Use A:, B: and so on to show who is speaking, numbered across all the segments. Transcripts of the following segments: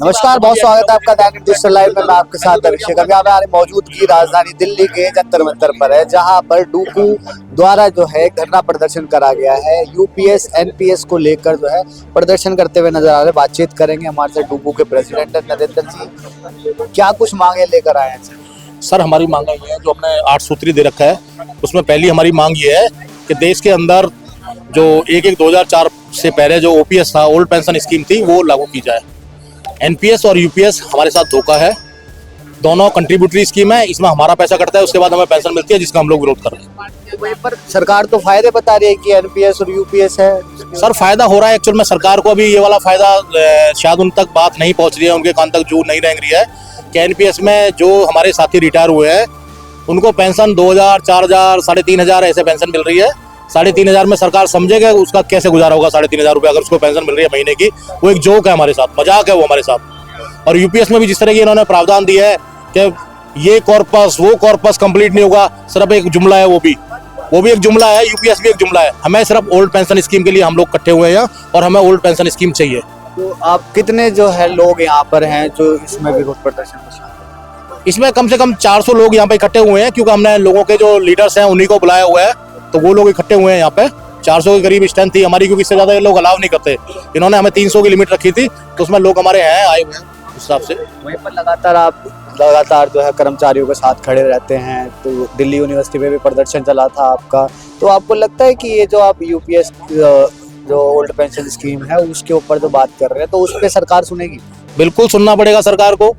A: नमस्कार, बहुत स्वागत है आपका दैनिक डिजिटल लाइव में। मैं आपके साथ अभिषेक। अभी हमारे मौजूदगी राजधानी दिल्ली के जंतर मंतर पर है, जहां पर डूकू द्वारा जो है धरना प्रदर्शन करा गया है। यूपीएस एनपीएस को लेकर जो है प्रदर्शन करते हुए नजर आ रहे हैं। बातचीत करेंगे हमारे साथ डूकू के प्रेसिडेंट नरेंद्र जी। क्या कुछ मांगे लेकर आए हैं
B: सर? हमारी मांग ये है, जो हमने 8 सूत्री दे रखा है, उसमें पहली हमारी मांग ये है कि देश के अंदर जो 2004 से पहले जो ओपीएस था, ओल्ड पेंशन स्कीम थी, वो लागू की जाए। एनपीएस और यूपीएस हमारे साथ धोखा है। दोनों कंट्रीब्यूटरी स्कीम है, इसमें हमारा पैसा कटता है, उसके बाद हमें पेंशन मिलती है, जिसका हम लोग विरोध कर रहे हैं।
A: वहीं पर सरकार तो फायदे बता रही है कि एनपीएस और यूपीएस है।
B: सर, फायदा हो रहा है एक्चुअल में। सरकार को अभी ये वाला फायदा शायद उन तक बात नहीं पहुंच रही है, उनके कान तक जू नहीं रेंग रही है कि एनपीएस में जो हमारे साथी रिटायर हुए हैं उनको पेंशन 2000, 4000, 3500 ऐसे पेंशन मिल रही है। 3500 में सरकार समझेगा उसका कैसे गुजारा होगा। 3500 रुपये अगर उसको पेंशन मिल रही है महीने की, वो एक जोक है हमारे साथ, मजाक है वो हमारे साथ। और यूपीएस में भी जिस तरह की इन्होंने प्रावधान दिया है कि ये कॉर्पस वो कॉर्पस कंप्लीट नहीं होगा, सिर्फ एक जुमला है, वो भी एक जुमला है। यूपीएस भी एक जुमला है। हमें सिर्फ ओल्ड पेंशन स्कीम के लिए हम लोग इकट्ठे हुए हैं और हमें ओल्ड पेंशन स्कीम चाहिए।
A: तो आप कितने जो है लोग यहाँ पर हैं जो इसमें विरोध प्रदर्शन में शामिल हैं?
B: इसमें कम से कम 400 लोग यहाँ पे इकट्ठे हुए हैं, क्योंकि हमने लोगों के जो लीडर्स हैं उन्हीं को बुलाया हुआ है, तो वो लोग इकट्ठे हुए हैं यहाँ पे। 400 के करीब स्ट्रेंथ थी हमारी, क्योंकि इससे ज्यादा ये लोग अलाउ नहीं करते। इन्होंने हमें 300 की लिमिट रखी थी, तो उसमें लोग हमारे हैं आए हुए हैं उस हिसाब से।
A: वहीं पर लगातार जो है कर्मचारियों के साथ खड़े रहते हैं। तो दिल्ली यूनिवर्सिटी में भी प्रदर्शन चला था आपका। तो आपको लगता है कि ये जो आप यूपीएस जो ओल्ड पेंशन स्कीम है उसके ऊपर जो बात कर रहे हैं, तो उस पर सरकार सुनेगी?
B: बिल्कुल सुनना पड़ेगा सरकार को,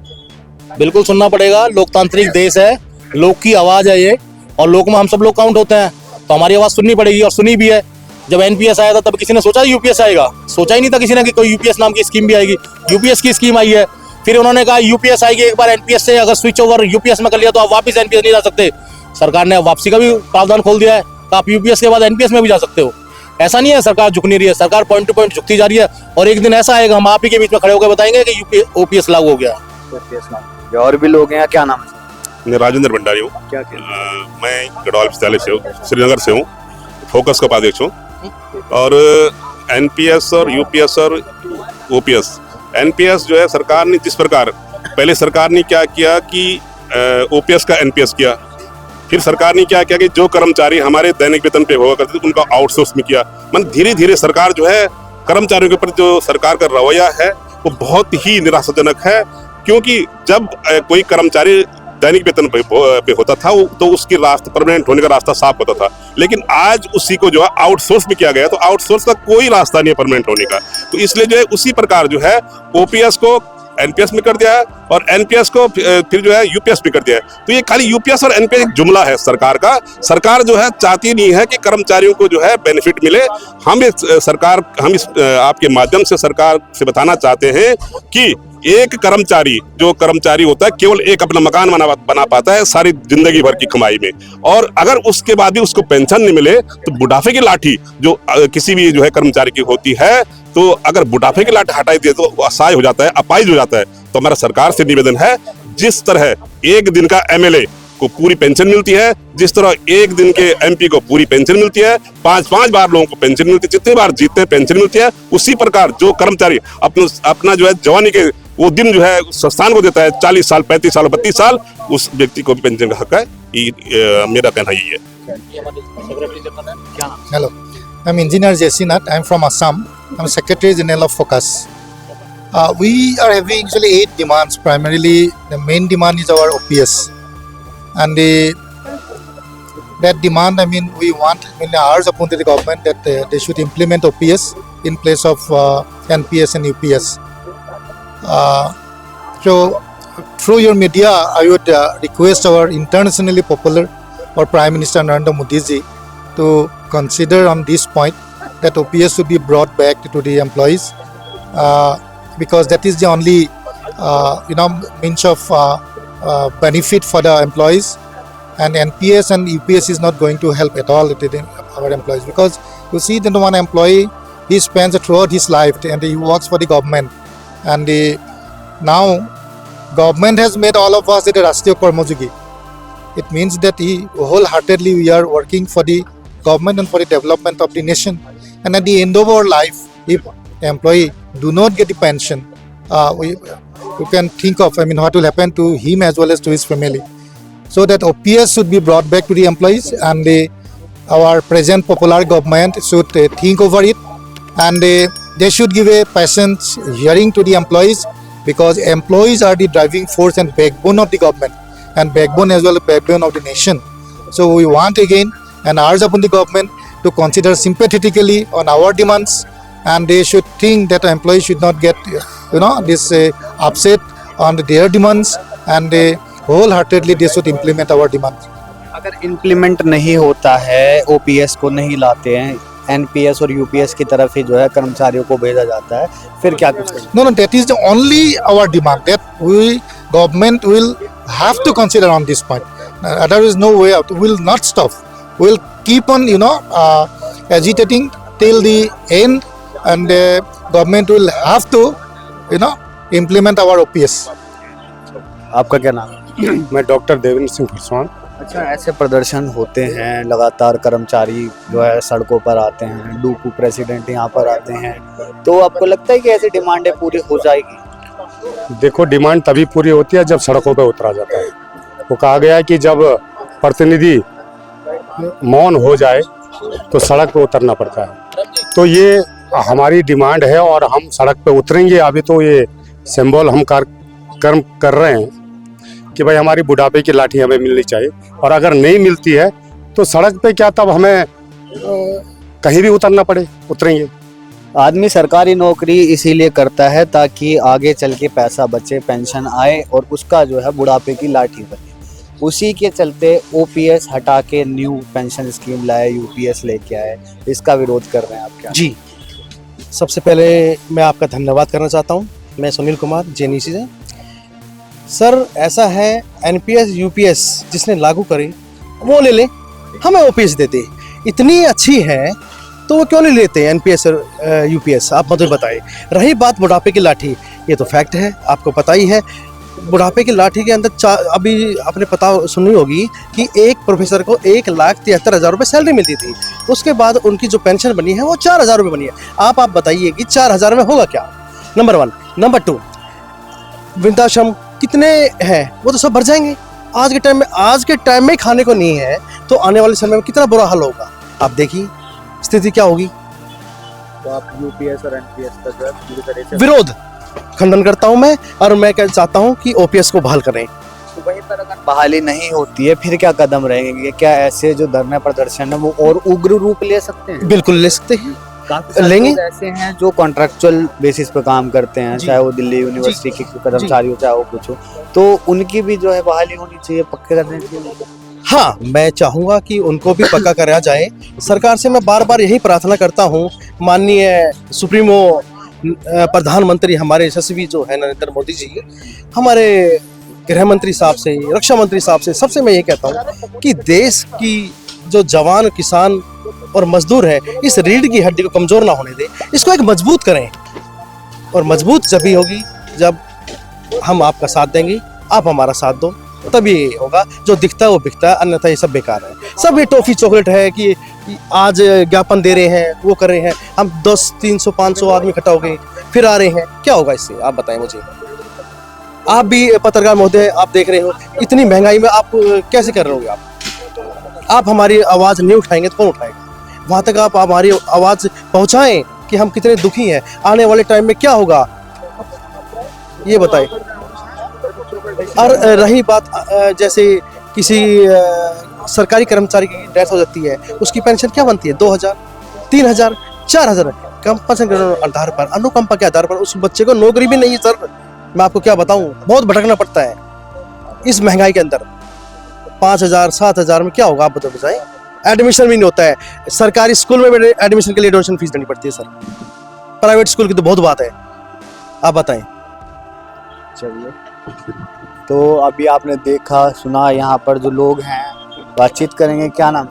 B: बिल्कुल सुनना पड़ेगा। लोकतांत्रिक देश है, लोक की आवाज है ये, और लोक में हम सब लोग काउंट होते हैं, तो हमारी आवाज सुननी पड़ेगी, और सुनी भी है। जब एनपीएस आया था तब किसी ने सोचा यूपीएस आएगा? सोचा ही नहीं था किसी ने कि कोई यूपीएस नाम की स्कीम भी आएगी। यूपीएस की स्कीम आई है, फिर उन्होंने कहा यूपीएस आएगी, एक बार एनपीएस से अगर स्विच ओवर यूपीएस में कर लिया तो आप वापस एनपीएस नहीं जा सकते। सरकार ने वापसी का भी प्रावधान खोल दिया है, तो आप यूपीएस के बाद एनपीएस में भी जा सकते हो। ऐसा नहीं है सरकार झुक नहीं रही है, सरकार पॉइंट टू पॉइंट झुकती जा रही है। और एक दिन ऐसा आएगा, हम आप ही के बीच में खड़े होकर बताएंगे कि ओपीएस लागू हो गया।
A: और भी लोग हैं, क्या नाम है?
C: मैं राजेंद्र भंडारी हूँ।
A: क्या
C: मैं गढ़वाल विद्यालय से हूँ, श्रीनगर से हूँ, फोकस का उपाध्यक्ष हूँ। और एनपीएस और यूपीएस और ओपीएस, एनपीएस जो है सरकार ने जिस प्रकार पहले सरकार ने क्या किया कि ओपीएस का एनपीएस किया, फिर सरकार ने क्या किया कि जो कर्मचारी हमारे दैनिक वेतन पे हुआ करते थे उनका आउटसोर्स में किया। मतलब धीरे धीरे सरकार जो है कर्मचारियों के प्रति जो सरकार का रवैया है वो बहुत ही निराशाजनक है। क्योंकि जब कोई कर्मचारी दैनिक वेतन पे होता था तो उसकी रास्ता परमानेंट होने का रास्ता साफ होता था, लेकिन आज उसी को जो है आउटसोर्स में किया गया, तो आउटसोर्स का कोई रास्ता नहीं है परमानेंट होने का। तो इसलिए जो है उसी प्रकार जो है ओपीएस को एनपीएस में कर दिया है और एनपीएस को फिर जो है यूपीएस में कर दिया है। तो ये खाली यूपीएस और एनपीएस एक जुमला है सरकार का। सरकार जो है चाहती नहीं है कि कर्मचारियों को जो है बेनिफिट मिले। हम इस आपके माध्यम से सरकार से बताना चाहते हैं कि एक कर्मचारी जो कर्मचारी होता है केवल एक अपना मकान बना पाता है सारी जिंदगी भर की कमाई में, और अगर उसके बाद भी उसको पेंशन नहीं मिले तो बुढ़ापे की लाठी जो किसी भी जो है कर्मचारी की होती है, तो अगर बुढ़ापे की लाठी हटाई दे तो असहाय हो जाता है, अपाहिज हो जाता है। तो हमारा सरकार से निवेदन है, जिस तरह एक दिन का एमएलए को पूरी पेंशन मिलती है, जिस तरह एक दिन के एमपी को पूरी पेंशन मिलती है, 5-5 बार लोगों को पेंशन मिलती है, जितने बार जीतते हैं पेंशन मिलती है, उसी प्रकार जो कर्मचारी अपना जो है जवानी के वो दिन जो है संस्थान को देता है 40 साल, 35 साल, 32 साल, उस व्यक्ति को भी पेंशन का हक है। मेरा कहना यही है।
D: Hello, I'm Engineer J.C. Nath. I'm from Assam. I'm Secretary General of Focus. We are having actually 8 demands. Primarily, the main demand is our OPS, and that demand, I mean, we want urge upon the government that they should implement OPS in place of NPS and UPS. So through your media, I would request our internationally popular or Prime Minister Narendra Modi ji to consider on this point that OPS should be brought back to the employees, because that is the only means of benefit for the employees, and NPS and UPS is not going to help at all our employees, because you see that one employee, he spends throughout his life and he works for the government, and now government has made all of us a Rashtriya Karmayogi. It means that wholeheartedly we are working for the government and for the development of the nation. And at the end of our life, if employee do not get the pension, you can think of, what will happen to him as well as to his family. So that OPS should be brought back to the employees, and our present popular government should think over it, and they should give a patient hearing to the employees, because employees are the driving force and backbone of the government, and backbone as well as backbone of the nation. So we want again and urge upon the government to consider sympathetically on our demands, and they should think that employees should not get this upset on their demands, and wholeheartedly they should implement our demands.
A: अगर implement नहीं होता है, OPS को नहीं लाते हैं, NPS और UPS की तरफ ही जो है कर्मचारियों को भेजा जाता है, फिर क्या कुछ करेंगे?
D: No, that is the only our demand, that government will have to consider on this point. There is no way out. We will not stop. We will keep on, agitating till the end, and government will have to, implement our OPS.
A: आपका क्या नाम है?
E: मैं doctor Devendra Singh Pharswan.
A: अच्छा, ऐसे प्रदर्शन होते हैं लगातार, कर्मचारी जो है सड़कों पर आते हैं, डूकू प्रेसिडेंट यहाँ पर आते हैं, तो आपको लगता है कि ऐसी डिमांडें पूरी हो जाएगी?
E: देखो, डिमांड तभी पूरी होती है जब सड़कों पर उतरा जाता है। वो कहा गया है कि जब प्रतिनिधि मौन हो जाए तो सड़क पर उतरना पड़ता है। तो ये हमारी डिमांड है और हम सड़क पर उतरेंगे। अभी तो ये सिंबल हम कर्म कर रहे हैं कि भाई हमारी बुढ़ापे की लाठी हमें मिलनी चाहिए, और अगर नहीं मिलती है तो सड़क पे क्या तब हमें कहीं भी उतरना पड़े, उतरेंगे।
A: आदमी सरकारी नौकरी इसीलिए करता है ताकि आगे चल के पैसा बचे, पेंशन आए और उसका जो है बुढ़ापे की लाठी बने। उसी के चलते ओपीएस हटा के न्यू पेंशन स्कीम लाए, यूपीएस लेके आए, इसका विरोध कर रहे हैं आप क्या?
B: जी, सबसे पहले मैं आपका धन्यवाद करना चाहता हूँ। मैं सुनील कुमार जेएनईसी से। सर, ऐसा है, एनपीएस यूपीएस जिसने लागू करी वो ले ले, हमें ओपीएस देते, इतनी अच्छी है तो वो क्यों नहीं लेते एनपीएस और यूपीएस? आप मुझे बताइए। रही बात बुढ़ापे की लाठी, ये तो फैक्ट है, आपको पता ही है। बुढ़ापे की लाठी के अंदर अभी आपने पता सुनी होगी कि एक प्रोफेसर को 1,73,000 रुपये सैलरी मिलती थी, उसके बाद उनकी जो पेंशन बनी है वो 4,000 रुपये बनी है। आप बताइए कि 4,000 में होगा क्या? नंबर 1। नंबर 2, वृद्धाश्रम कितने हैं? वो तो सब भर जाएंगे। आज के टाइम में खाने को नहीं है तो आने वाले समय में कितना बुरा हाल होगा। आप देखिए स्थिति क्या होगी।
A: तो आप यूपीएस और एनपीएस का जो है पूरी तरह से
B: विरोध खंडन करता हूं मैं, और मैं क्या चाहता हूं कि ओपीएस को बहाल करें।
A: तो वहीं पर अगर बहाली नहीं होती है फिर क्या कदम रहेंगे? क्या ऐसे जो धरना प्रदर्शन है वो और उग्र रूप ले सकते हैं?
B: बिल्कुल ले सकते हैं,
A: काफी
B: लेंगे।
A: लोग ऐसे हैं जो कॉन्ट्रैक्चुअल बेसिस पे काम करते हैं, चाहे वो दिल्ली यूनिवर्सिटी के कर्मचारी हो, चाहे वो कुछ हो, तो उनकी भी जो है बहाली होनी चाहिए, पक्के करने चाहिए।
B: हाँ, मैं चाहूंगा कि उनको भी पक्का करा जाए। सरकार से मैं बार बार यही प्रार्थना करता हूँ, माननीय सुप्रीमो प्रधानमंत्री हमारे यशस्वी जो है नरेंद्र मोदी जी, हमारे गृह मंत्री साहब से, रक्षा मंत्री साहब से, सबसे मैं ये कहता हूँ कि देश की जो जवान, किसान और मजदूर है, इस रीढ़ की हड्डी को कमजोर ना होने दे, इसको एक मजबूत करें। और मजबूत जब ही होगी जब हम आपका साथ देंगे, आप हमारा साथ दो, तभी ये होगा। जो दिखता है वो बिकता है, अन्यथा ये सब बेकार है। सब ये टॉफी चॉकलेट है कि आज ज्ञापन दे रहे हैं, वो कर रहे हैं, हम 10, 300, 500 आदमी इकट्ठा हो गए फिर आ रहे हैं, क्या होगा इससे? आप बताएं मुझे। आप भी पत्रकार महोदय, आप देख रहे हो इतनी महंगाई में आप कैसे कर रहे हो? आप हमारी आवाज़ नहीं उठाएंगे तो कौन उठाएगा? वहाँ तक आप हमारी आवाज़ पहुँचाएं कि हम कितने दुखी हैं, आने वाले टाइम में क्या होगा ये बताएं। और रही बात, जैसे किसी सरकारी कर्मचारी की डेथ हो जाती है, उसकी पेंशन क्या बनती है? 2,000, 3,000, 4,000 कंपनसेशन के आधार पर, अनुकंपा के आधार पर। उस बच्चे को नौकरी भी नहीं है सर, मैं आपको क्या बताऊं, बहुत भटकना पड़ता है इस महंगाई के अंदर। 5,000, 7,000 में क्या होगा आप बताएं? एडमिशन भी नहीं होता है। सरकारी स्कूल में एडमिशन के लिए डोनेशन फीस देनी पड़ती है सर, प्राइवेट स्कूल की तो बहुत बात है। आप बताएं।
A: चलिए, तो अभी आपने देखा सुना, यहाँ पर जो लोग हैं बातचीत करेंगे। क्या नाम?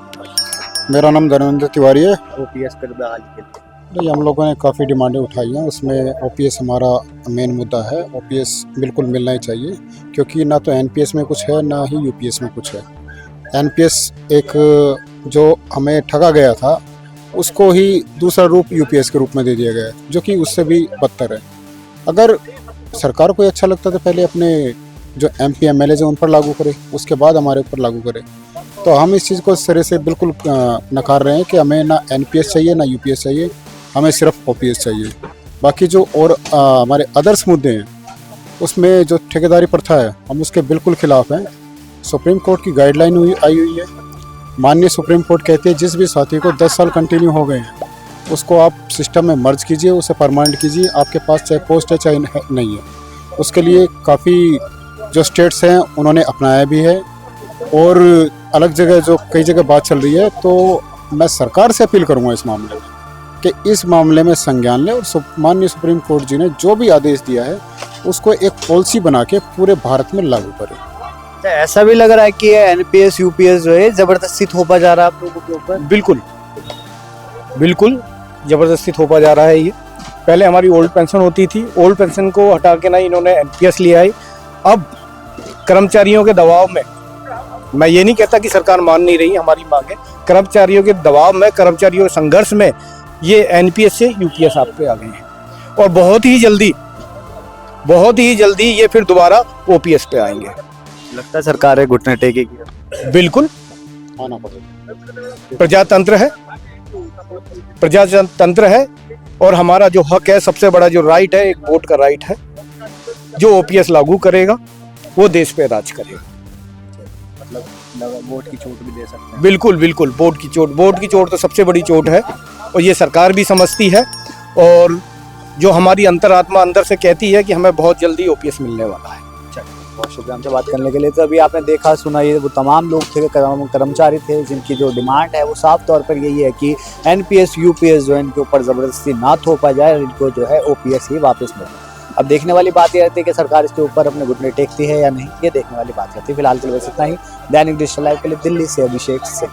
E: मेरा नाम धर्मेंद्र तिवारी है।
A: ओपीएस कर बहाली के लिए
E: नहीं, हम लोगों ने काफ़ी डिमांडें उठाई हैं, उसमें ओपीएस हमारा मेन मुद्दा है। ओपीएस बिल्कुल मिलना ही चाहिए, क्योंकि ना तो एनपीएस में कुछ है ना ही यूपीएस में कुछ है। एनपीएस एक जो हमें ठगा गया था, उसको ही दूसरा रूप यूपीएस के रूप में दे दिया गया है, जो कि उससे भी बदतर है। अगर सरकार को अच्छा लगता तो पहले अपने जो एमपी एमएलए हैं उन पर लागू करे, उसके बाद हमारे ऊपर लागू करे। तो हम इस चीज़ को सिरे से बिल्कुल नकार रहे हैं कि हमें ना एनपीएस चाहिए ना यूपीएस चाहिए, हमें सिर्फ ओपीएस चाहिए। बाकी जो और हमारे अदर्स मुद्दे हैं, उसमें जो ठेकेदारी प्रथा है, हम उसके बिल्कुल खिलाफ हैं। सुप्रीम कोर्ट की गाइडलाइन आई हुई है। माननीय सुप्रीम कोर्ट कहती है जिस भी साथी को 10 साल कंटिन्यू हो गए हैं, उसको आप सिस्टम में मर्ज कीजिए, उसे परमानेंट कीजिए, आपके पास चाहे पोस्ट है चाहे नहीं है। उसके लिए काफ़ी जो स्टेट्स हैं उन्होंने अपनाया भी है, और अलग जगह जो कई जगह बात चल रही है। तो मैं सरकार से अपील करूंगा इस मामले में कि इस मामले में संज्ञान लें, और माननीय सुप्रीम कोर्ट जी ने जो भी आदेश दिया है उसको एक पॉलिसी बना के पूरे भारत में लागू करें।
A: तो ऐसा भी लग रहा है कि एनपीएस यूपीएस जो है जबरदस्ती थोपा जा रहा है आप लोगों के ऊपर।
F: बिल्कुल बिल्कुल जबरदस्ती थोपा जा रहा है। ये पहले हमारी ओल्ड पेंशन होती थी, ओल्ड पेंशन को हटा के ना इन्होंने एनपीएस लिया है। अब कर्मचारियों के दबाव में, मैं ये नहीं कहता कि सरकार मान नहीं रही हमारी मांगे, कर्मचारियों के दबाव में, कर्मचारियों के संघर्ष में ये एनपीएस से यूपीएस आप पे आ गए हैं, और बहुत ही जल्दी ये फिर दोबारा ओपीएस पे आएंगे।
A: लगता है सरकार है घुटने टेकेगी।
F: बिल्कुल,
E: आना पड़ेगा।
F: प्रजातंत्र है, और हमारा जो हक है, सबसे बड़ा जो राइट है, एक वोट का राइट है। जो ओपीएस लागू करेगा वो देश पे राज करेगा।
A: मतलब वोट की चोट भी दे सकते हैं।
F: बिल्कुल बिल्कुल, वोट की चोट तो सबसे बड़ी चोट है, और ये सरकार भी समझती है, और जो हमारी अंतरात्मा अंदर से कहती है कि हमें बहुत जल्दी ओपीएस मिलने वाला है।
A: बहुत शुक्रिया हमसे बात करने के लिए। तो अभी आपने देखा सुना, ये वो तमाम लोग थे, कर्मचारी थे, जिनकी जो डिमांड है वो साफ तौर पर यही है कि एनपीएस यूपीएस जो है इनके ऊपर ज़बरदस्ती ना थोपा जाए, और इनको जो है ओपीएस ही वापस मिले। अब देखने वाली बात ये रहती है कि सरकार इसके ऊपर अपने घुटने टेकती है या नहीं, ये देखने वाली बात रहती है। फिलहाल के लिए बस इतना ही। दैनिक डिजिटल लाइव के लिए दिल्ली से अभिषेक सिंह।